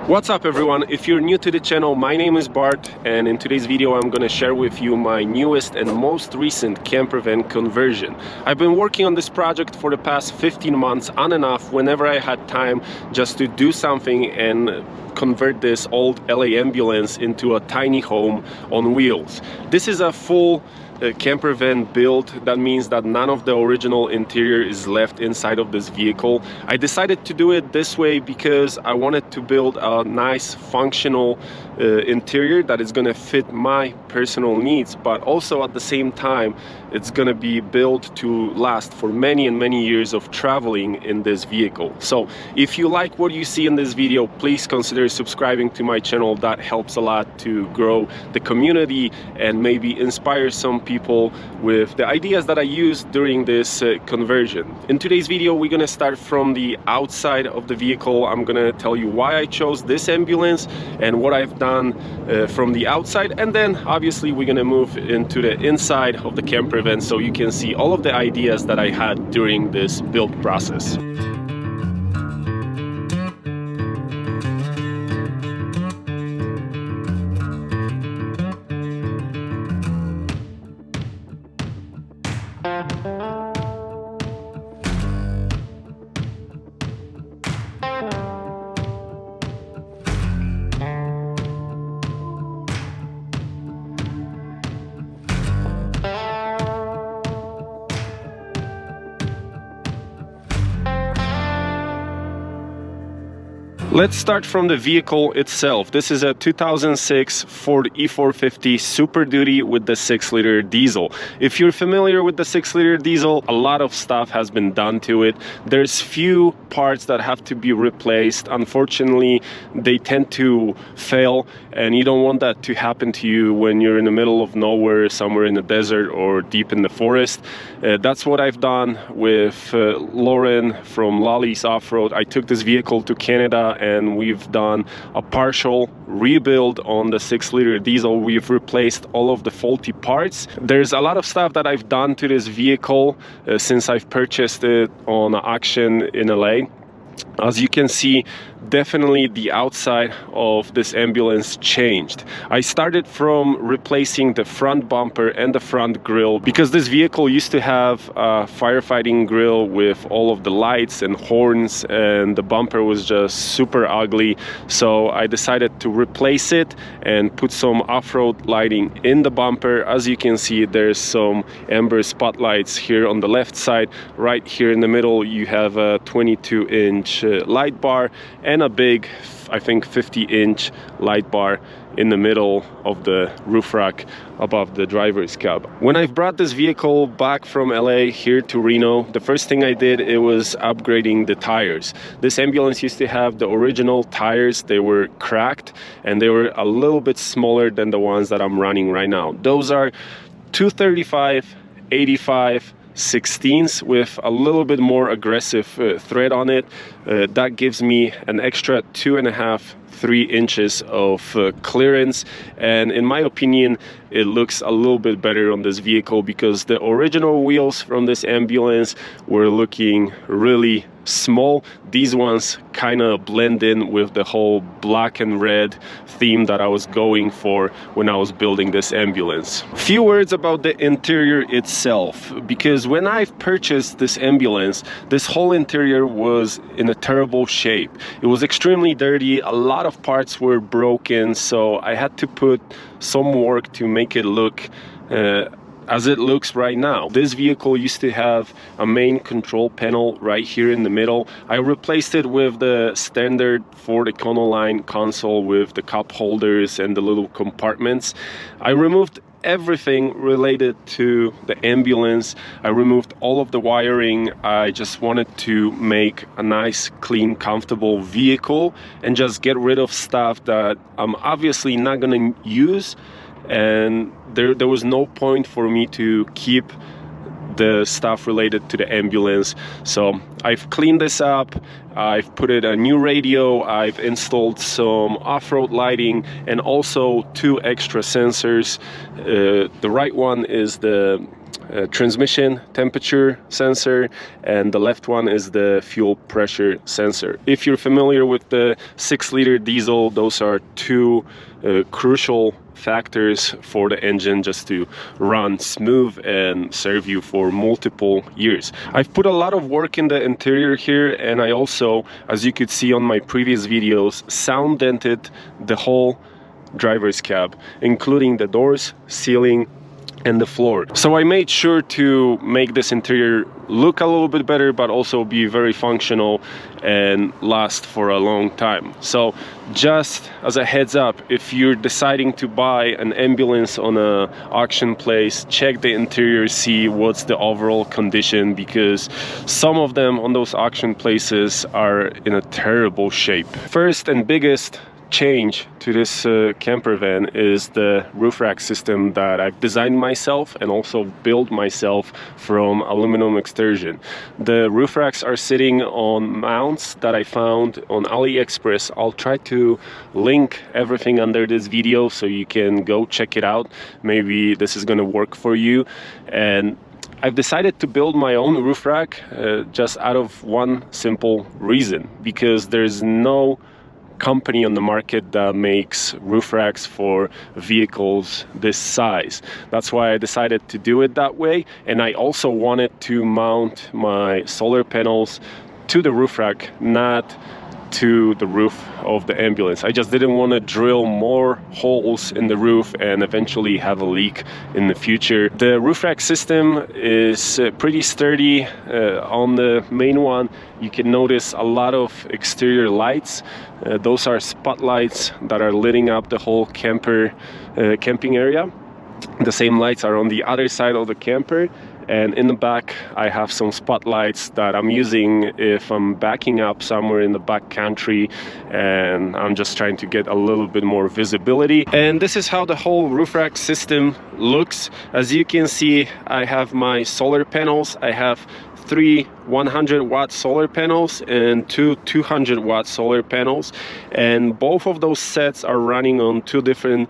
What's up everyone, if you're new to the channel, my name is Bart, and in today's video I'm gonna share with you my newest and most recent camper van conversion. I've been working on this project for the past 15 months on and off whenever I had time just to do something and convert this old LA ambulance into a tiny home on wheels. This is a full camper van build. That means that none of the original interior is left inside of this vehicle. I decided to do it this way because I wanted to build a nice functional interior that is going to fit my personal needs, but also at the same time it's going to be built to last for many and many years of traveling in this vehicle. So if you like what you see in this video, please consider subscribing to my channel. That helps a lot to grow the community and maybe inspire some people with the ideas that I used during this conversion. In today's video we're going to start from the outside of the vehicle. I'm going to tell you why I chose this ambulance and what I've done from the outside, and then obviously we're going to move into the inside of the camper van so you can see all of the ideas that I had during this build process. Let's start from the vehicle itself. This is a 2006 Ford E450 Super Duty with the 6-liter diesel. If you're familiar with the 6-liter diesel, a lot of stuff has been done to it. There's few parts that have to be replaced. Unfortunately, they tend to fail, and you don't want that to happen to you when you're in the middle of nowhere, somewhere in the desert or deep in the forest. That's what I've done with Lauren from Lolly's Off-Road. I took this vehicle to Canada and we've done a partial rebuild on the 6-liter diesel. We've replaced all of the faulty parts. There's a lot of stuff that I've done to this vehicle since I've purchased it on auction in LA. As you can see, definitely the outside of this ambulance changed. I started from replacing the front bumper and the front grille because this vehicle used to have a firefighting grille with all of the lights and horns, and the bumper was just super ugly. So I decided to replace it and put some off-road lighting in the bumper. As you can see, there's some amber spotlights here on the left side. Right here in the middle you have a 22-inch light bar and a big, I think 50-inch light bar in the middle of the roof rack above the driver's cab. When I brought this vehicle back from LA here to Reno, the first thing I did, it was upgrading the tires. This ambulance used to have the original tires. They were cracked and they were a little bit smaller than the ones that I'm running right now. Those are 235, 85, 16s with a little bit more aggressive thread on it. That gives me an extra 2.5–3 inches of clearance, and in my opinion it looks a little bit better on this vehicle because the original wheels from this ambulance were looking really small. These ones kind of blend in with the whole black and red theme that I was going for when I was building this ambulance. Few words about the interior itself, because when I purchased this ambulance, this whole interior was in a terrible shape. It was extremely dirty. A lot of parts were broken, so I had to put some work to make it look as it looks right now. This vehicle used to have a main control panel right here in the middle. I replaced it with the standard Ford Econoline console with the cup holders and the little compartments. I removed everything related to the ambulance. I removed all of the wiring. I just wanted to make a nice, clean, comfortable vehicle and just get rid of stuff that I'm obviously not gonna use, and there was no point for me to keep the stuff related to the ambulance. So I've cleaned this up, I've put in a new radio, I've installed some off-road lighting and also 2 extra sensors. The right one is the transmission temperature sensor, and the left one is the fuel pressure sensor. If you're familiar with the 6-liter diesel, those are two crucial factors for the engine just to run smooth and serve you for multiple years. I've put a lot of work in the interior here, and I also, as you could see on my previous videos, sound dented the whole driver's cab, including the doors, ceiling, and the floor. So I made sure to make this interior look a little bit better, but also be very functional and last for a long time. So just as a heads up, if you're deciding to buy an ambulance on a auction place, check the interior, see what's the overall condition, because some of them on those auction places are in a terrible shape. First and biggest change to this camper van is the roof rack system that I've designed myself and also built myself from aluminum extrusion. The roof racks are sitting on mounts that I found on AliExpress. I'll try to link everything under this video so you can go check it out. Maybe this is going to work for you. And I've decided to build my own roof rack just out of one simple reason, because there's no company on the market that makes roof racks for vehicles this size. That's why I decided to do it that way. And I also wanted to mount my solar panels to the roof rack, not to the roof of the ambulance. I just didn't want to drill more holes in the roof and eventually have a leak in the future. The roof rack system is pretty sturdy. On the main one, you can notice a lot of exterior lights. Those are spotlights that are lighting up the whole camping area. The same lights are on the other side of the camper. And in the back, I have some spotlights that I'm using if I'm backing up somewhere in the back country and I'm just trying to get a little bit more visibility. And this is how the whole roof rack system looks. As you can see, I have my solar panels. I have 3 100-watt solar panels and 2 200-watt solar panels, and both of those sets are running on 2 different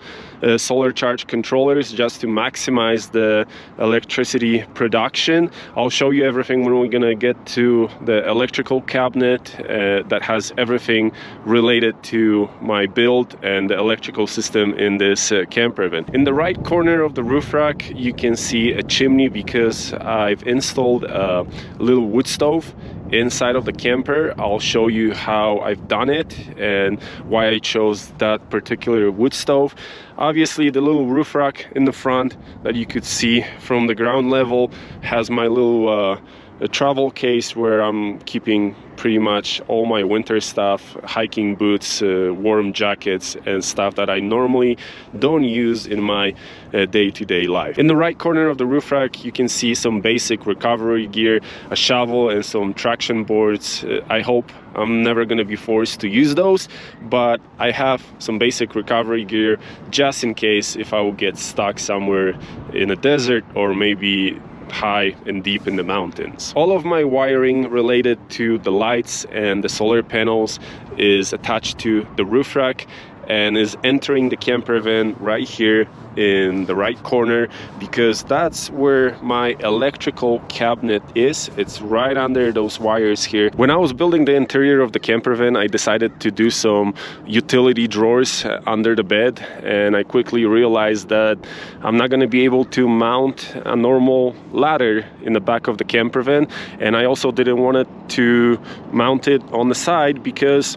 solar charge controllers just to maximize the electricity production. I'll show you everything when we're gonna get to the electrical cabinet that has everything related to my build and the electrical system in this camper van. In the right corner of the roof rack, you can see a chimney because I've installed a little wood stove inside of the camper. I'll show you how I've done it and why I chose that particular wood stove. Obviously, the little roof rack in the front that you could see from the ground level has my little travel case where I'm keeping pretty much all my winter stuff, hiking boots, warm jackets, and stuff that I normally don't use in my day-to-day life. In the right corner of the roof rack, you can see some basic recovery gear, a shovel, and some traction boards. I hope I'm never going to be forced to use those, but I have some basic recovery gear just in case if I will get stuck somewhere in a desert or maybe high and deep in the mountains. All of my wiring related to the lights and the solar panels is attached to the roof rack and is entering the camper van right here in the right corner, because that's where my electrical cabinet is. It's right under those wires here. When I was building the interior of the camper van, I decided to do some utility drawers under the bed, and I quickly realized that I'm not going to be able to mount a normal ladder in the back of the camper van, and I also didn't want it to mount it on the side because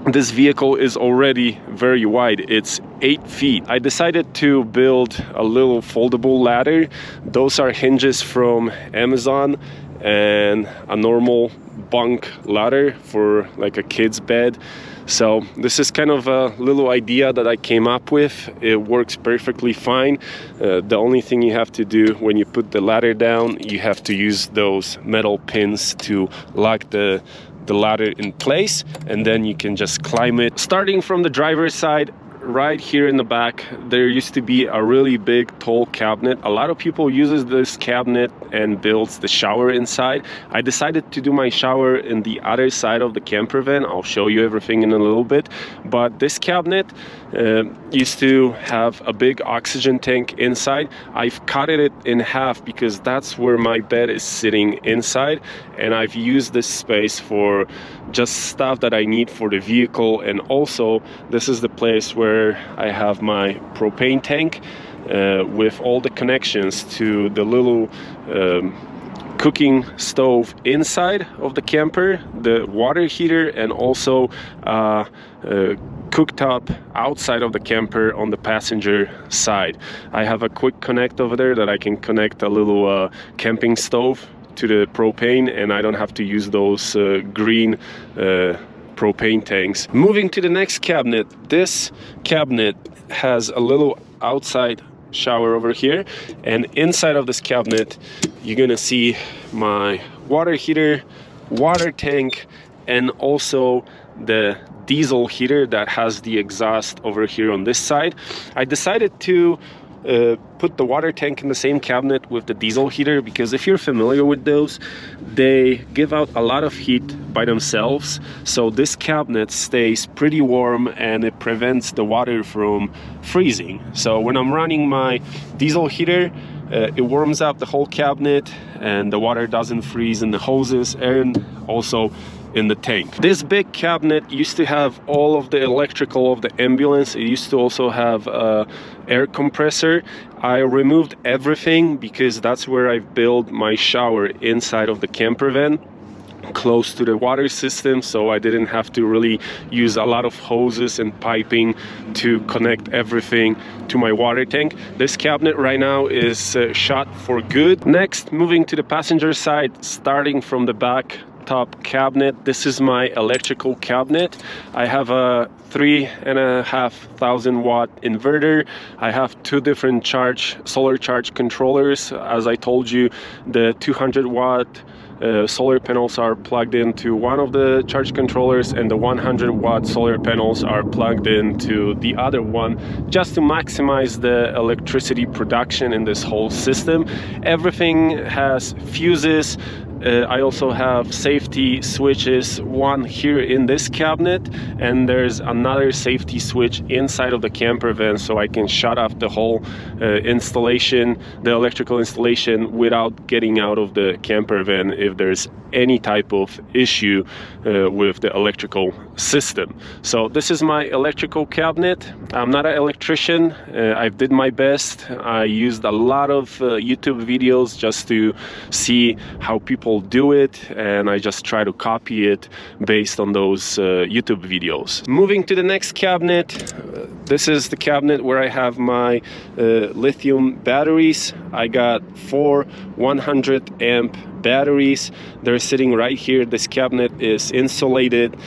this vehicle is already very wide. It's 8 feet. I decided to build a little foldable ladder. Those are hinges from Amazon and a normal bunk ladder for like a kid's bed. So this is kind of a little idea that I came up with. It works perfectly fine. The only thing you have to do when you put the ladder down, you have to use those metal pins to lock the ladder in place, and then you can just climb it. Starting from the driver's side, right here in the back, there used to be a really big tall cabinet. A lot of people uses this cabinet and builds the shower inside. I decided to do my shower in the other side of the camper van. I'll show you everything in a little bit. But this cabinet used to have a big oxygen tank inside. I've cut it in half because that's where my bed is sitting inside, and I've used this space for just stuff that I need for the vehicle. And also this is the place where I have my propane tank with all the connections to the little cooking stove inside of the camper, the water heater, and also cooktop outside of the camper on the passenger side. I have a quick connect over there that I can connect a little camping stove to the propane, and I don't have to use those green propane tanks. Moving to the next cabinet, this cabinet has a little outside shower over here, and inside of this cabinet you're gonna see my water heater, water tank, and also the diesel heater that has the exhaust over here on this side. I decided to put the water tank in the same cabinet with the diesel heater because if you're familiar with those, they give out a lot of heat by themselves. So this cabinet stays pretty warm and it prevents the water from freezing. So when I'm running my diesel heater, it warms up the whole cabinet and the water doesn't freeze in the hoses and also in the tank. This big cabinet used to have all of the electrical of the ambulance. It used to also have a air compressor. I removed everything because that's where I built my shower inside of the camper van, close to the water system, so I didn't have to really use a lot of hoses and piping to connect everything to my water tank. This cabinet right now is shut for good. Next, moving to the passenger side, starting from the back top cabinet, this is my electrical cabinet. I have a 3,500 watt inverter. I have two different solar charge controllers. As I told you, the 200 watt solar panels are plugged into one of the charge controllers, and the 100 watt solar panels are plugged into the other one, just to maximize the electricity production in this whole system. Everything has fuses. I also have safety switches, one here in this cabinet, and there's another safety switch inside of the camper van, so I can shut off the whole installation, the electrical installation, without getting out of the camper van if there's any type of issue with the electrical system. So this is my electrical cabinet. I'm not an electrician. I did my best. I used a lot of YouTube videos just to see how people do it, and I just try to copy it based on those YouTube videos. Moving to the next cabinet, this is the cabinet where I have my lithium batteries. I got 4 100 amp batteries. They're sitting right here. This cabinet is insulated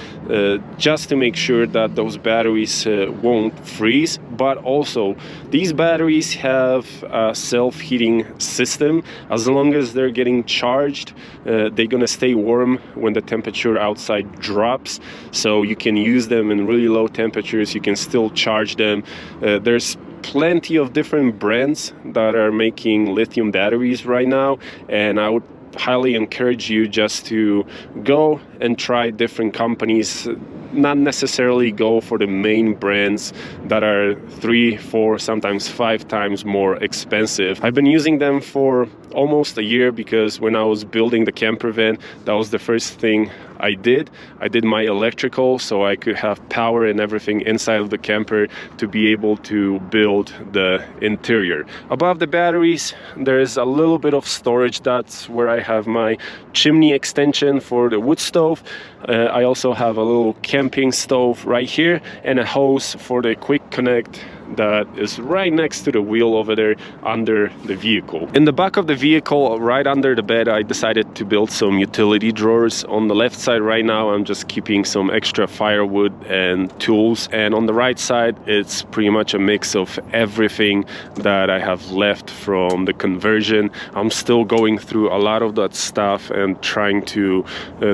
just to make sure that those batteries won't freeze. But also, these batteries have a self-heating system. As long as they're getting charged, they're gonna stay warm when the temperature outside drops. So you can use them in really low temperatures. You can still charge them. There's plenty of different brands that are making lithium batteries right now, and I would highly encourage you just to go and try different companies, not necessarily go for the main brands that are 3, 4, sometimes 5 times more expensive. I've been using them for almost a year because when I was building the camper van, that was the first thing I did. I did my electrical so I could have power and everything inside of the camper to be able to build the interior. Above the batteries, there is a little bit of storage. That's where I have my chimney extension for the wood stove. I also have a little camping stove right here and a hose for the quick connect that is right next to the wheel over there under the vehicle. In the back of the vehicle, right under the bed, I decided to build some utility drawers. On the left side right now, I'm just keeping some extra firewood and tools, and on the right side, it's pretty much a mix of everything that I have left from the conversion. I'm still going through a lot of that stuff and trying to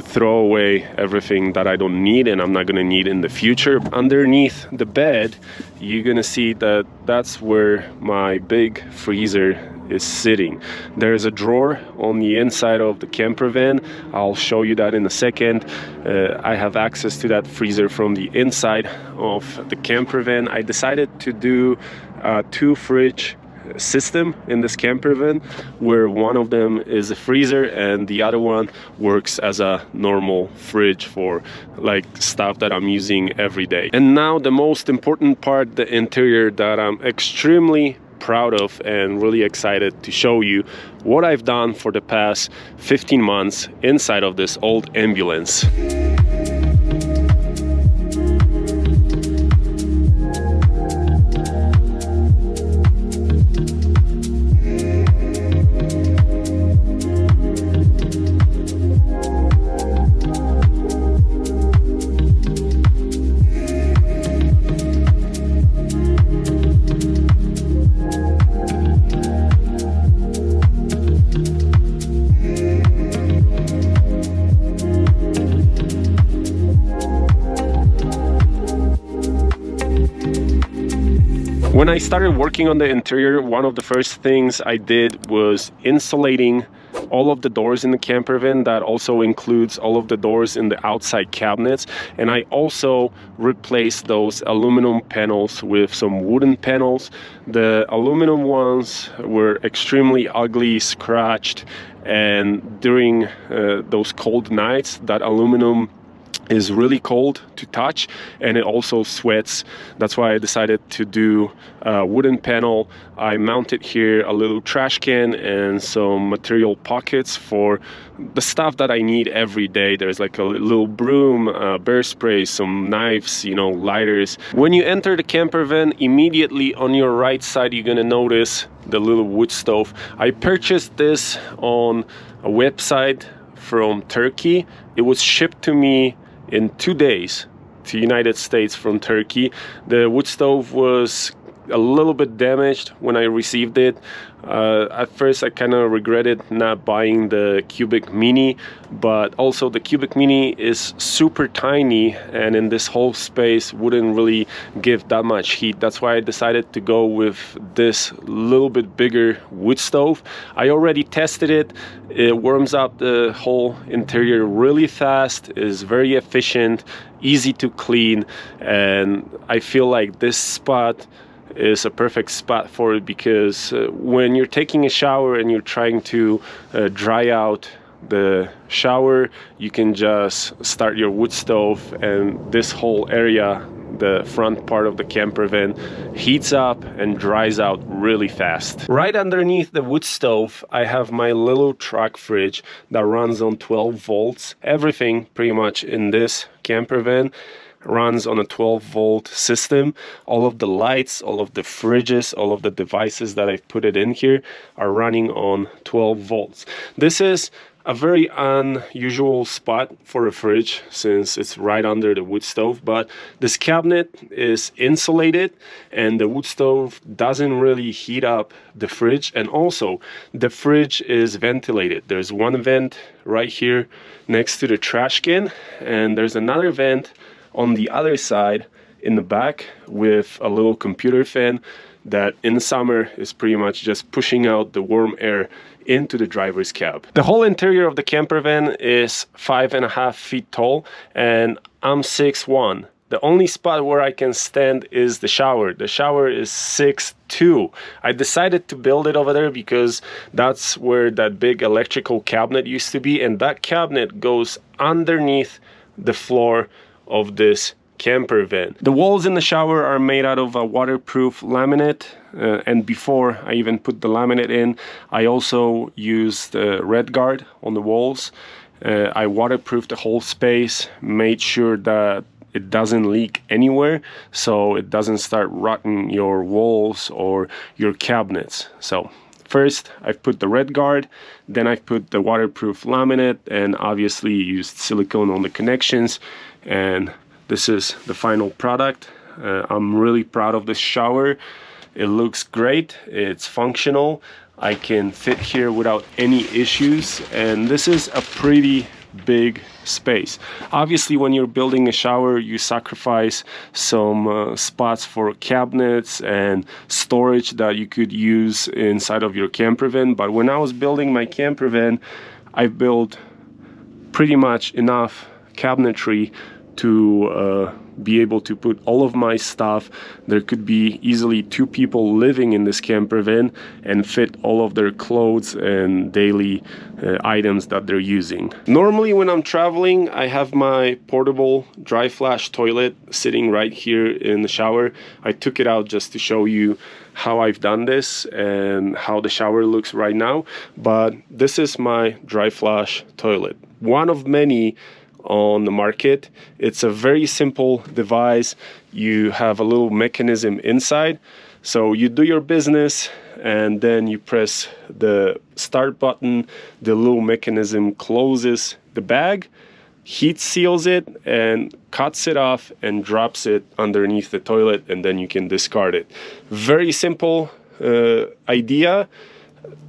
throw away everything that I don't need and I'm not gonna need in the future. Underneath the bed, you're gonna see that that's where my big freezer is sitting. There's a drawer on the inside of the camper van. I'll show you that in a second. I have access to that freezer from the inside of the camper van. I decided to do a 2-fridge system in this camper van, where one of them is a freezer and the other one works as a normal fridge for like stuff that I'm using every day. And now the most important part, the interior, that I'm extremely proud of and really excited to show you what I've done for the past 15 months inside of this old ambulance. When I started working on the interior, one of the first things I did was insulating all of the doors in the camper van. That also includes all of the doors in the outside cabinets. And I also replaced those aluminum panels with some wooden panels. The aluminum ones were extremely ugly, scratched, and during those cold nights, that aluminum is really cold to touch and it also sweats. That's why I decided to do a wooden panel. I mounted here a little trash can and some material pockets for the stuff that I need every day. There's like a little broom, bear spray, some knives, you know, lighters. When you enter the camper van, immediately on your right side you're gonna notice the little wood stove. I purchased this on a website from Turkey. It was shipped to me in 2 days to United States from Turkey. The wood stove was a little bit damaged when I received it. At first I kind of regretted not buying the Cubic Mini, but also the Cubic Mini is super tiny and in this whole space wouldn't really give that much heat. That's why I decided to go with this little bit bigger wood stove. I already tested it. It warms up the whole interior really fast, is very efficient, easy to clean, and I feel like this spot is a perfect spot for it because when you're taking a shower and you're trying to dry out the shower, you can just start your wood stove and this whole area, the front part of the camper van, heats up and dries out really fast. Right underneath the wood stove, I have my little truck fridge that runs on 12 volts. Everything pretty much in this camper van runs on a 12-volt system. All of the lights, all of the fridges, all of the devices that I've put it in here are running on 12 volts. This is a very unusual spot for a fridge since it's right under the wood stove, but this cabinet is insulated and the wood stove doesn't really heat up the fridge, and also the fridge is ventilated. There's one vent right here next to the trash can and there's another vent on the other side in the back with a little computer fan that in summer is pretty much just pushing out the warm air into the driver's cab. The whole interior of the camper van is 5.5 feet tall and I'm 6'1". The only spot where I can stand is the shower. The shower is 6'2". I decided to build it over there because that's where that big electrical cabinet used to be, and that cabinet goes underneath the floor of this camper van. The walls in the shower are made out of a waterproof laminate, and before I even put the laminate in, I also used Red Guard on the walls. I waterproofed the whole space, made sure that it doesn't leak anywhere, so it doesn't start rotting your walls or your cabinets. So first I've put the red guard, then I've put the waterproof laminate, and obviously used silicone on the connections, and this is the final product. I'm really proud of this shower. It looks great, it's functional, I can fit here without any issues, and this is a pretty big space. Obviously, when you're building a shower, you sacrifice some spots for cabinets and storage that you could use inside of your camper van. But when I was building my camper van, I built pretty much enough cabinetry to be able to put all of my stuff. There could be easily 2 people living in this camper van and fit all of their clothes and daily items that they're using. Normally when I'm traveling, I have my portable dry flash toilet sitting right here in the shower. I took it out just to show you how I've done this and how the shower looks right now, but this is my dry flash toilet, one of many on the market. It's a very simple device. You have a little mechanism inside, so you do your business and then you press the start button, the little mechanism closes the bag, heat seals it, and cuts it off and drops it underneath the toilet, and then you can discard it. Very simple idea.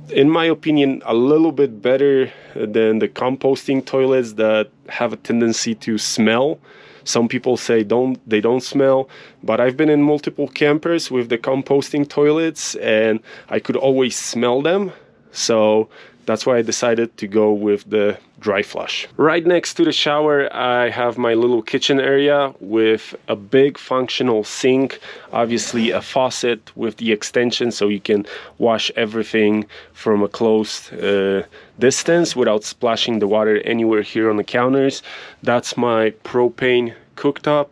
In my opinion, a little bit better than the composting toilets that have a tendency to smell. Some people say they don't smell, but I've been in multiple campers with the composting toilets and I could always smell them. So that's why I decided to go with the dry flush. Right next to the shower, I have my little kitchen area with a big functional sink, obviously a faucet with the extension so you can wash everything from a close distance without splashing the water anywhere here on the counters. That's my propane cooktop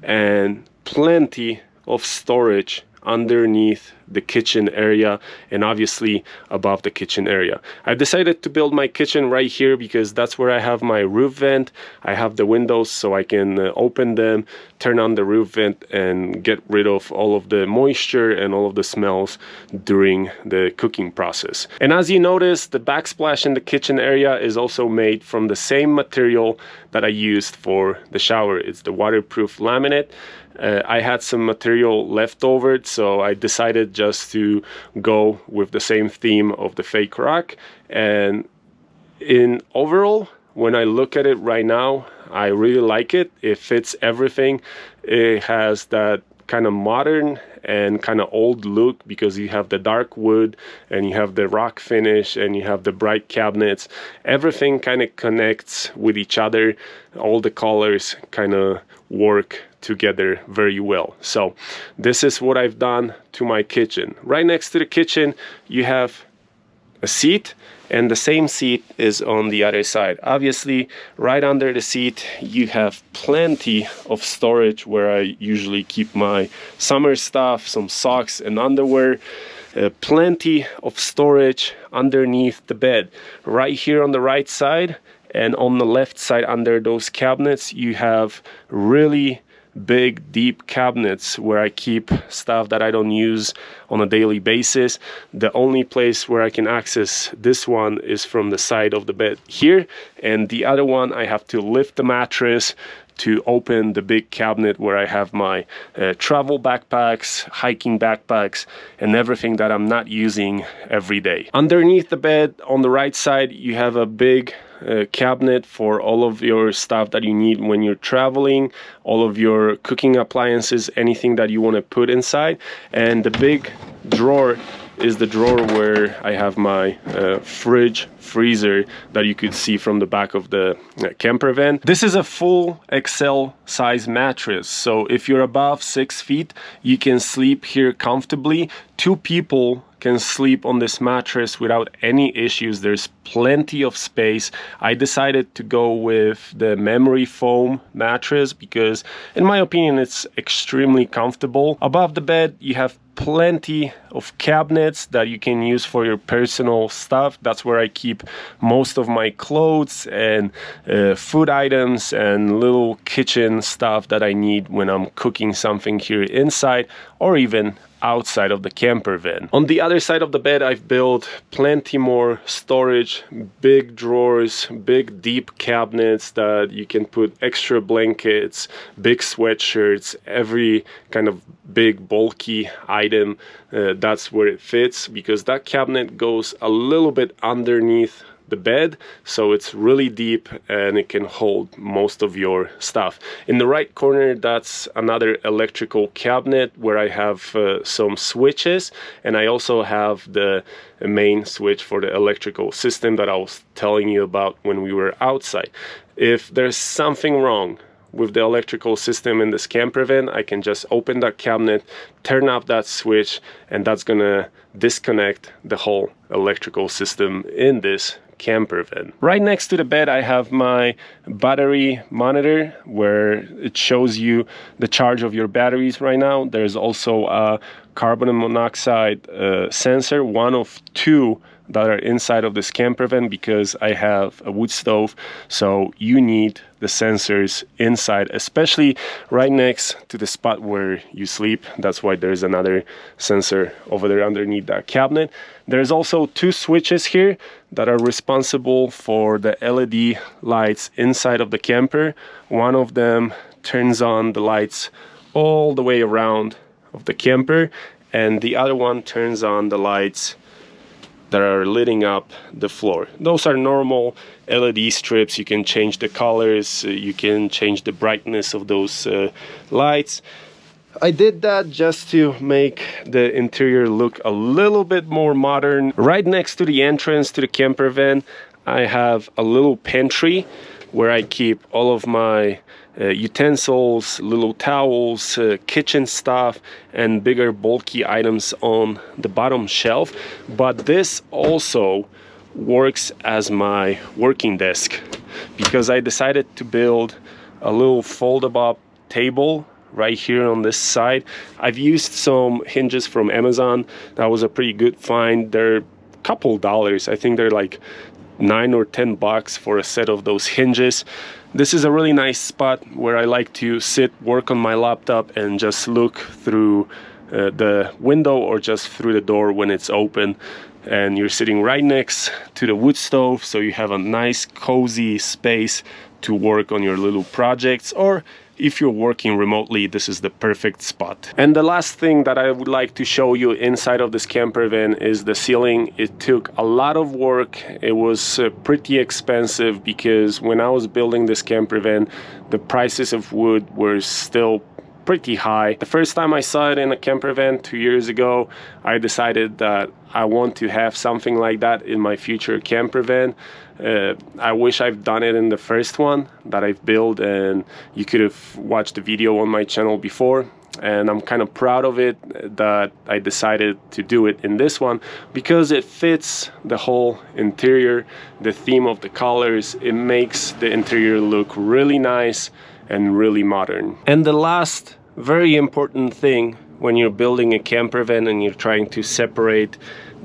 and plenty of storage underneath the kitchen area and obviously above the kitchen area. I decided to build my kitchen right here because that's where I have my roof vent. I have the windows so I can open them, turn on the roof vent, and get rid of all of the moisture and all of the smells during the cooking process. And as you notice, the backsplash in the kitchen area is also made from the same material that I used for the shower. It's the waterproof laminate. I had some material left over, so I decided just to go with the same theme of the fake rock. And in overall, when I look at it right now, I really like it. It fits everything. It has that kind of modern and kind of old look because you have the dark wood and you have the rock finish and you have the bright cabinets. Everything kind of connects with each other. All the colors kind of work together very well. So this is what I've done to my kitchen. Right next to the kitchen you have a seat, and the same seat is on the other side. Obviously, right under the seat you have plenty of storage where I usually keep my summer stuff, some socks and underwear. Plenty of storage underneath the bed. Right here on the right side and on the left side under those cabinets you have really big deep cabinets where I keep stuff that I don't use on a daily basis. The only place where I can access this one is from the side of the bed here, and the other one I have to lift the mattress to open the big cabinet where I have my travel backpacks, hiking backpacks, and everything that I'm not using every day. Underneath the bed on the right side you have a big cabinet for all of your stuff that you need when you're traveling, all of your cooking appliances, anything that you want to put inside. And the big drawer is the drawer where I have my fridge, freezer that you could see from the back of the camper van. This is a full XL size mattress, so if you're above 6 feet you can sleep here comfortably. 2 people can sleep on this mattress without any issues. There's plenty of space. I decided to go with the memory foam mattress because in my opinion it's extremely comfortable. Above the bed you have plenty of cabinets that you can use for your personal stuff. That's where I keep most of my clothes and food items and little kitchen stuff that I need when I'm cooking something here inside or even outside of the camper van. On the other side of the bed, I've built plenty more storage, big drawers, big deep cabinets that you can put extra blankets, big sweatshirts, every kind of big bulky item. That's where it fits, because that cabinet goes a little bit underneath the bed, so it's really deep and it can hold most of your stuff. In the right corner, that's another electrical cabinet where I have some switches, and I also have the main switch for the electrical system that I was telling you about when we were outside. If there's something wrong with the electrical system in this camper van, I can just open that cabinet, turn off that switch, and that's gonna disconnect the whole electrical system in this camper van. Right next to the bed, I have my battery monitor where it shows you the charge of your batteries right now. There's also a carbon monoxide sensor, one of two that are inside of this camper van, because I have a wood stove, so you need the sensors inside, especially right next to the spot where you sleep. That's why there's another sensor over there underneath that cabinet. There's also two switches here that are responsible for the LED lights inside of the camper. One of them turns on the lights all the way around of the camper, and the other one turns on the lights that are lighting up the floor. Those are normal LED strips. You can change the colors, you can change the brightness of those lights. I did that just to make the interior look a little bit more modern. Right next to the entrance to the camper van, I have a little pantry where I keep all of my utensils, little towels, kitchen stuff, and bigger bulky items on the bottom shelf. But this also works as my working desk, because I decided to build a little fold-up table right here on this side. I've used some hinges from Amazon. That was a pretty good find. They're a couple dollars. I think they're like $9 or $10 for a set of those hinges. This is a really nice spot where I like to sit, work on my laptop, and just look through the window or just through the door when it's open. And you're sitting right next to the wood stove, so you have a nice cozy space to work on your little projects, or if you're working remotely, this is the perfect spot. And the last thing that I would like to show you inside of this camper van is the ceiling. It took a lot of work. It was pretty expensive, because when I was building this camper van, the prices of wood were still pretty high. The first time I saw it in a camper van 2 years ago, I decided that I want to have something like that in my future camper van. I wish I've done it in the first one that I've built, and you could have watched the video on my channel before. And I'm kind of proud of it that I decided to do it in this one, because it fits the whole interior, the theme of the colors. It makes the interior look really nice and really modern. And the last very important thing when you're building a camper van and you're trying to separate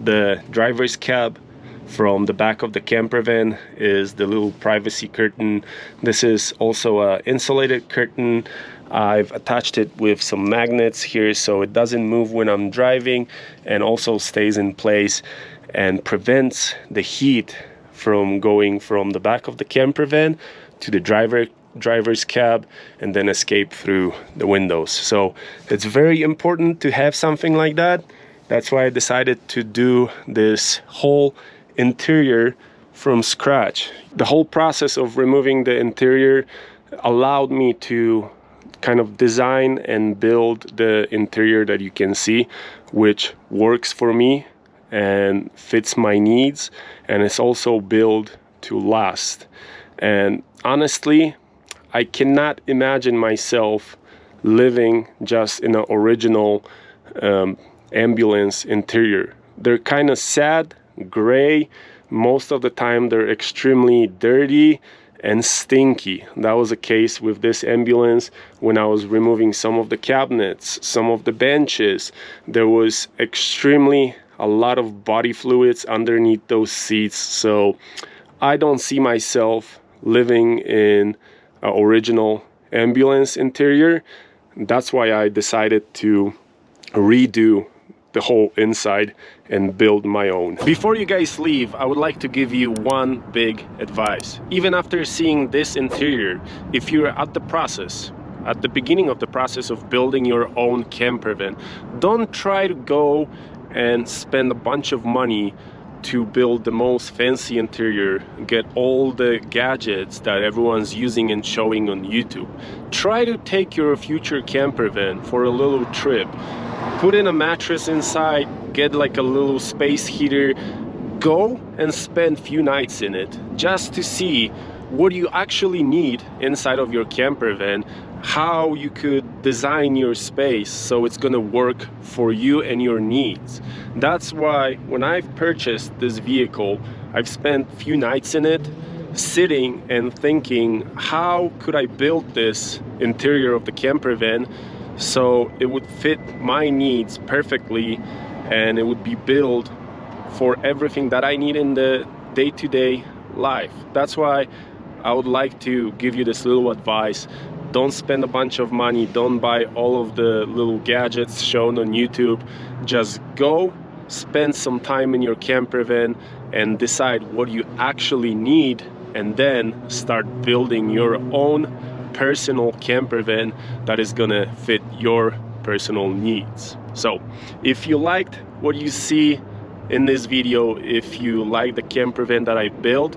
the driver's cab from the back of the camper van is the little privacy curtain. This is also an insulated curtain. I've attached it with some magnets here so it doesn't move when I'm driving, and also stays in place and prevents the heat from going from the back of the camper van to the driver's cab and then escape through the windows. So it's very important to have something like that. That's why I decided to do this whole interior from scratch. The whole process of removing the interior allowed me to kind of design and build the interior that you can see, which works for me and fits my needs, and it's also built to last. And honestly, I cannot imagine myself living just in an original ambulance interior. They're kind of sad, gray. Most of the time they're extremely dirty, and stinky. That was the case with this ambulance. When I was removing some of the cabinets, some of the benches, there was extremely a lot of body fluids underneath those seats. So I don't see myself living in an original ambulance interior. That's why I decided to redo the whole inside and build my own. Before you guys leave, I would like to give you one big advice. Even after seeing this interior, if you're at the beginning of the process of building your own camper van, don't try to go and spend a bunch of money to build the most fancy interior, get all the gadgets that everyone's using and showing on YouTube. Try to take your future camper van for a little trip. Put in a mattress inside, get like a little space heater, go and spend a few nights in it just to see what you actually need inside of your camper van, how you could design your space so it's gonna work for you and your needs. That's why when I've purchased this vehicle, I've spent a few nights in it, sitting and thinking, how could I build this interior of the camper van so it would fit my needs perfectly and it would be built for everything that I need in the day-to-day life. That's why I would like to give you this little advice. Don't spend a bunch of money, don't buy all of the little gadgets shown on YouTube. Just go spend some time in your camper van and decide what you actually need, and then start building your own personal camper van that is gonna fit your personal needs. So if you liked what you see in this video, if you like the camper van that I built,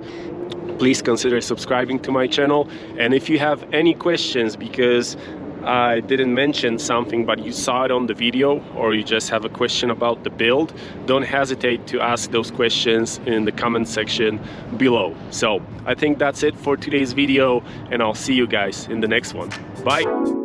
please consider subscribing to my channel. And if you have any questions, because I didn't mention something but you saw it on the video, or you just have a question about the build, don't hesitate to ask those questions in the comment section below. So I think that's it for today's video, and I'll see you guys in the next one. Bye.